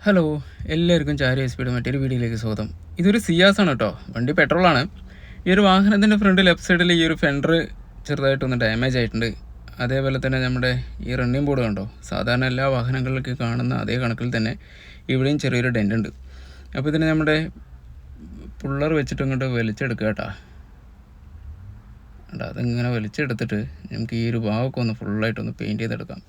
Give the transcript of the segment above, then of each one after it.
Hello, എല്ലാവർക്കും ചാരി speed മറ്റൊരു വീഡിയോയിലേക്ക് സ്വാഗതം. ഇതൊരു സിയാസ് ആണ് കേട്ടോ. വണ്ടി പെട്രോളാണ്. ഈ ഒരു വാഹനത്തിൻ്റെ ഫ്രണ്ട് ലെഫ്റ്റ് സൈഡിൽ ഈ ഒരു ഫെൻഡർ ചെറുതായിട്ടൊന്ന് ഡാമേജ് ആയിട്ടുണ്ട്. അതേപോലെ തന്നെ നമ്മുടെ ഈ റണ്ണിങ് ബോർഡ് കണ്ടോ, സാധാരണ എല്ലാ വാഹനങ്ങളിലേക്ക് കാണുന്ന അതേ കണക്കിൽ തന്നെ ഇവിടെയും ചെറിയൊരു ഡെൻ്റ് ഉണ്ട്. അപ്പോൾ ഇതിനെ നമ്മുടെ പുള്ളർ വെച്ചിട്ട് ഇങ്ങോട്ട് വലിച്ചെടുക്കുക കേട്ടോ. അതിങ്ങനെ വലിച്ചെടുത്തിട്ട് നമുക്ക് ഈ ഒരു ഭാഗമൊക്കെ ഒന്ന് ഫുള്ളായിട്ടൊന്ന് പെയിൻറ്റ് ചെയ്തെടുക്കാം.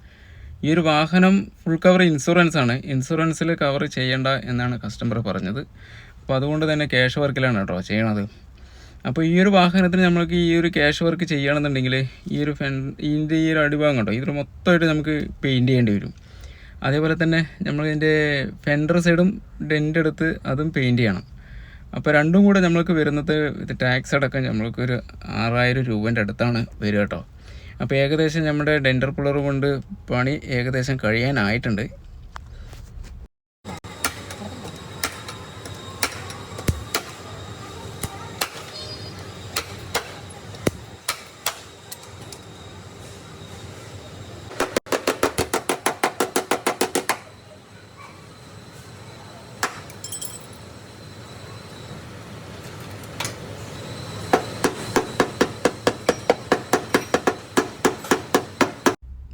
ഈ ഒരു വാഹനം ഫുൾ കവർ ഇൻഷുറൻസ് ആണ്. ഇൻഷുറൻസിൽ കവർ ചെയ്യേണ്ട എന്നാണ് കസ്റ്റമർ പറഞ്ഞത്. അപ്പോൾ അതുകൊണ്ട് തന്നെ ക്യാഷ് വർക്കിലാണ് കേട്ടോ ചെയ്യണത്. അപ്പോൾ ഈ ഒരു വാഹനത്തിന് നമ്മൾക്ക് ഈ ഒരു ക്യാഷ് വർക്ക് ചെയ്യണമെന്നുണ്ടെങ്കിൽ ഈ ഒരു ഇതിൻ്റെ ഈ ഒരു അടിഭാഗം കേട്ടോ, ഇതിൽ മൊത്തമായിട്ട് നമുക്ക് പെയിൻറ്റ് ചെയ്യേണ്ടി വരും. അതേപോലെ തന്നെ നമ്മളിതിൻ്റെ ഫെൻഡർ സൈഡും ഡെൻ്റ് എടുത്ത് അതും പെയിൻറ്റ് ചെയ്യണം. അപ്പോൾ രണ്ടും കൂടെ നമ്മൾക്ക് വരുന്നത് ഇത് ടാക്സ് അടക്കം നമ്മൾക്കൊരു 6000 രൂപേൻ്റെ അടുത്താണ് വരിക കേട്ടോ. അപ്പോൾ ഏകദേശം നമ്മുടെ ഡെൻഡർ പുള്ളർ കൊണ്ട് പണി ഏകദേശം കഴിയാനായിട്ടുണ്ട്.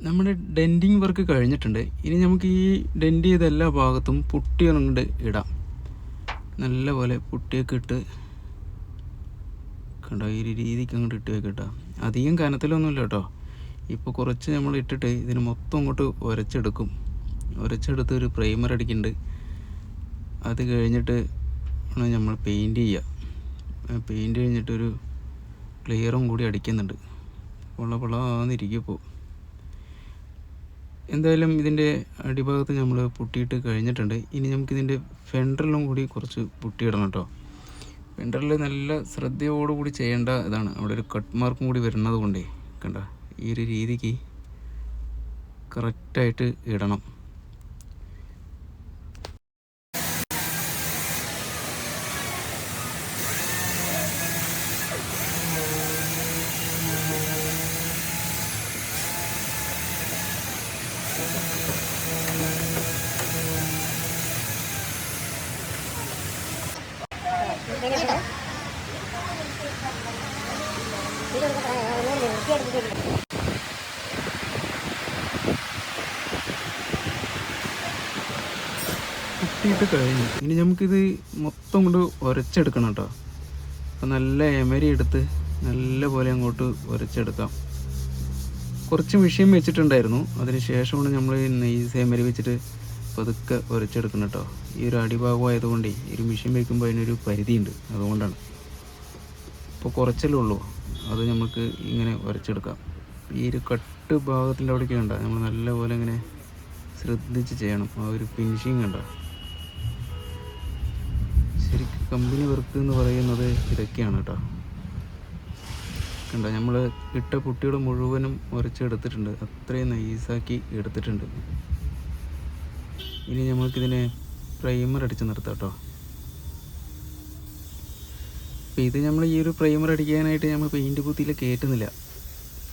നമ്മുടെ ഡെൻറ്റിങ് വർക്ക് കഴിഞ്ഞിട്ടുണ്ട്. ഇനി നമുക്ക് ഈ ഡെൻറ്റ് ചെയ്ത എല്ലാ ഭാഗത്തും പുട്ടിയൊന്നുകൊണ്ട് ഇടാം. നല്ലപോലെ പുട്ടിയൊക്കെ ഇട്ട് കണ്ടോ, ഈ രീതിക്ക് അങ്ങോട്ട് ഇട്ട് വെക്കട്ടോ. അധികം കനത്തിലൊന്നുമില്ല കേട്ടോ. ഇപ്പോൾ കുറച്ച് നമ്മൾ ഇട്ടിട്ട് ഇതിന് മൊത്തം അങ്ങോട്ട് ഉരച്ചെടുത്ത് ഒരു പ്രൈമർ അടിക്കുന്നുണ്ട്. അത് കഴിഞ്ഞിട്ട് ആണ് നമ്മൾ പെയിൻറ്റ് ചെയ്യുക. പെയിൻറ്റ് കഴിഞ്ഞിട്ടൊരു ക്ലിയറും കൂടി അടിക്കുന്നുണ്ട്. പൊള്ളാന്നിരിക്കും. എന്തായാലും ഇതിൻ്റെ അടിഭാഗത്ത് നമ്മൾ പുട്ടിയിട്ട് കഴിഞ്ഞിട്ടുണ്ട്. ഇനി നമുക്കിതിൻ്റെ ഫെൻഡറിലും കൂടി കുറച്ച് പുട്ടിയിടണം കേട്ടോ. ഫെൻഡറിൽ നല്ല ശ്രദ്ധയോടുകൂടി ചെയ്യേണ്ട ഇതാണ്. അവിടെ ഒരു കട്ട് മാർക്കും കൂടി വരുന്നത് കൊണ്ടേ കണ്ട ഈ ഒരു രീതിക്ക് കറക്റ്റായിട്ട് ഇടണം. പുട്ടിയിട്ട് കഴിഞ്ഞു. ഇനി നമുക്കിത് മൊത്തം കൊണ്ട് ഉരച്ചെടുക്കണം കേട്ടോ. അപ്പോൾ നല്ല എമരി എടുത്ത് നല്ല പോലെ അങ്ങോട്ട് ഉരച്ചെടുക്കാം. കുറച്ച് മെഷീൻ വെച്ചിട്ടുണ്ടായിരുന്നു, അതിന് ശേഷമാണ് നമ്മൾ നെയ്സ് എമരി വെച്ചിട്ട് പതുക്കെ ഉരച്ചെടുക്കണം കേട്ടോ. ഈ ഒരു അടിഭാഗമായതുകൊണ്ട് ഈ ഒരു മെഷീൻ വയ്ക്കുമ്പോൾ അതിനൊരു പരിധിയുണ്ട്, അതുകൊണ്ടാണ്. ഇപ്പോൾ കുറച്ചല്ലേ ഉള്ളൂ, അത് നമുക്ക് ഇങ്ങനെ ഉരച്ചെടുക്കാം. ഈ ഒരു കട്ട് ഭാഗത്തിൻ്റെ അവിടേക്ക് കണ്ട നമ്മൾ നല്ലപോലെ ഇങ്ങനെ ശ്രദ്ധിച്ച് ചെയ്യണം. ആ ഒരു ഫിനിഷിങ് കണ്ട. ശരിക്കും കമ്പനി വർക്ക് എന്ന് പറയുന്നത് ഇതൊക്കെയാണ് കേട്ടോ. കണ്ട നമ്മൾ ഇട്ട കുട്ടികൾ മുഴുവനും ഉരച്ചെടുത്തിട്ടുണ്ട്, അത്രയും നൈസാക്കി എടുത്തിട്ടുണ്ട്. ഇനി നമുക്കിതിനെ പ്രൈമർ അടിച്ച് നിർത്താം കേട്ടോ. അപ്പോൾ ഇത് നമ്മൾ ഈ ഒരു പ്രൈമർ അടിക്കാനായിട്ട് നമ്മൾ പെയിൻറ്റ് കുത്തിയിൽ കയറ്റുന്നില്ല,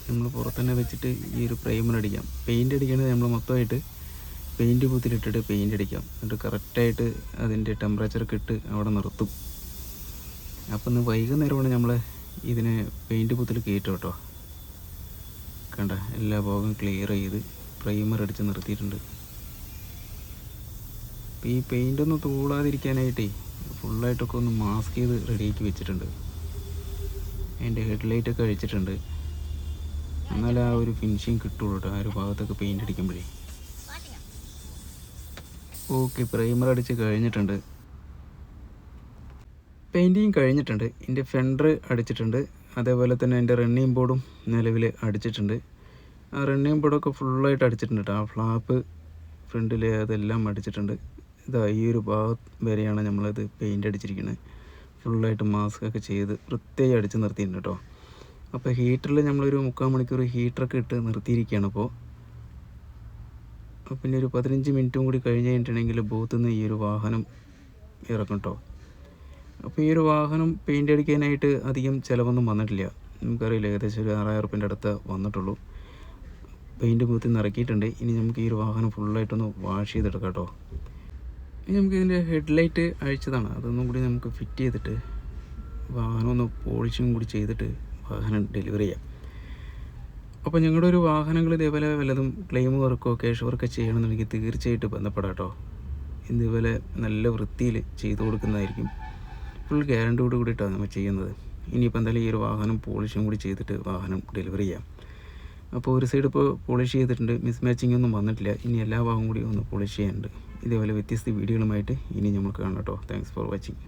നമ്മൾ പുറത്തുതന്നെ വെച്ചിട്ട് ഈ ഒരു പ്രൈമർ അടിക്കാം. പെയിൻറ്റ് അടിക്കേണ്ടത് നമ്മൾ മൊത്തമായിട്ട് പെയിൻറ്റ് കുത്തിയിലിട്ടിട്ട് പെയിൻറ്റ് അടിക്കാം. എന്നിട്ട് കറക്റ്റായിട്ട് അതിൻ്റെ ടെമ്പറേച്ചറൊക്കെ ഇട്ട് അവിടെ നിർത്തും. അപ്പം ഇന്ന് വൈകുന്നേരമാണ് നമ്മൾ ഇതിനെ പെയിൻറ്റ് കുത്തിൽ കയറ്റും കേട്ടോ. കണ്ട എല്ലാ ഭാഗവും ക്ലിയർ ചെയ്ത് പ്രൈമർ അടിച്ച് നിർത്തിയിട്ടുണ്ട്. അപ്പോൾ ഈ പെയിൻ്റൊന്നും തൂളാതിരിക്കാനായിട്ടേ ഫുള്ളായിട്ടൊക്കെ ഒന്ന് മാസ്ക് ചെയ്ത് റെഡിയാക്കി വെച്ചിട്ടുണ്ട്. അതിൻ്റെ ഹെഡ്ലൈറ്റൊക്കെ അഴിച്ചിട്ടുണ്ട്, എന്നാലേ ആ ഒരു ഫിനിഷിങ് കിട്ടുള്ളൂ കേട്ടോ ആ ഒരു ഭാഗത്തൊക്കെ പെയിൻ്റ് അടിക്കുമ്പോഴേ. ഓക്കെ, പ്രൈമർ അടിച്ച് കഴിഞ്ഞിട്ടുണ്ട്, പെയിൻറ്റിങ് കഴിഞ്ഞിട്ടുണ്ട്. ഇതിൻ്റെ ഫെൻഡർ അടിച്ചിട്ടുണ്ട്, അതേപോലെ തന്നെ എൻ്റെ റണ്ണിങ് ബോർഡും നിലവിൽ അടിച്ചിട്ടുണ്ട്. ആ റണ്ണിങ് ബോർഡൊക്കെ ഫുള്ളായിട്ട് അടിച്ചിട്ടുണ്ട് കേട്ടോ. ആ ഫ്ലാപ്പ് ഫ്രണ്ടിൽ അതെല്ലാം അടിച്ചിട്ടുണ്ട്. ഇതാ ഈ ഒരു ഭാഗം വരെയാണ് നമ്മളത് പെയിൻ്റ് അടിച്ചിരിക്കുന്നത്. ഫുള്ളായിട്ട് മാസ്കൊക്കെ ചെയ്ത് വൃത്തിയായി അടിച്ച് നിർത്തിയിട്ടുണ്ട് കേട്ടോ. അപ്പോൾ ഹീറ്ററിൽ നമ്മളൊരു 3/4 മണിക്കൂർ ഹീറ്ററൊക്കെ ഇട്ട് നിർത്തിയിരിക്കുകയാണ്. അപ്പോൾ പിന്നെ ഒരു 15 മിനിറ്റും കൂടി കഴിഞ്ഞ് കഴിഞ്ഞിട്ടുണ്ടെങ്കിൽ ബൂത്തിൽ നിന്ന് ഈ ഒരു വാഹനം ഇറക്കും കേട്ടോ. അപ്പോൾ ഈ ഒരു വാഹനം പെയിൻ്റ് അടിക്കാനായിട്ട് അധികം ചിലവൊന്നും വന്നിട്ടില്ല. നമുക്കറിയില്ല, ഏകദേശം ഒരു 6000 റുപ്യേൻ്റെ അടുത്ത് വന്നിട്ടുള്ളൂ. പെയിൻറ്റ് ബൂത്തിൽ നിന്ന് ഇറക്കിയിട്ടുണ്ട്. ഇനി നമുക്ക് ഈ ഒരു വാഹനം ഫുള്ളായിട്ടൊന്ന് വാഷ് ചെയ്തെടുക്കാം കേട്ടോ. ഇനി നമുക്ക് ഇതിൻ്റെ ഹെഡ്ലൈറ്റ് അഴിച്ചതാണ്, അതൊന്നും കൂടി നമുക്ക് ഫിറ്റ് ചെയ്തിട്ട് വാഹനം ഒന്ന് പോളിഷിങ് കൂടി ചെയ്തിട്ട് വാഹനം ഡെലിവറി ചെയ്യാം. അപ്പോൾ ഞങ്ങളുടെ ഒരു വാഹനങ്ങൾ ഇതേപോലെ വല്ലതും ക്ലെയിം വർക്കോ ക്യാഷ് വർക്കോ ചെയ്യണമെന്നുണ്ടെങ്കിൽ തീർച്ചയായിട്ടും ബന്ധപ്പെടാം കേട്ടോ. ഇതേപോലെ നല്ല വൃത്തിയിൽ ചെയ്തു കൊടുക്കുന്നതായിരിക്കും. ഫുൾ ഗ്യാരണ്ടിയോട് കൂടിയിട്ടാണ് നമ്മൾ ചെയ്യുന്നത്. ഇനിയിപ്പോൾ എന്തായാലും ഈ ഒരു വാഹനം പോളിഷും കൂടി ചെയ്തിട്ട് വാഹനം ഡെലിവറി ചെയ്യാം. അപ്പോൾ ഒരു സൈഡ് ഇപ്പോൾ പോളിഷ് ചെയ്തിട്ടുണ്ട്, മിസ് മാച്ചിങ് ഒന്നും വന്നിട്ടില്ല. ഇനി എല്ലാ ഭാഗവും കൂടി ഒന്ന് പോളിഷ് ചെയ്യാനുണ്ട്. ഇതേപോലെ വ്യത്യസ്ത വീഡിയോകളുമായിട്ട് ഇനി നമുക്ക് കാണാം കേട്ടോ. Thanks for watching.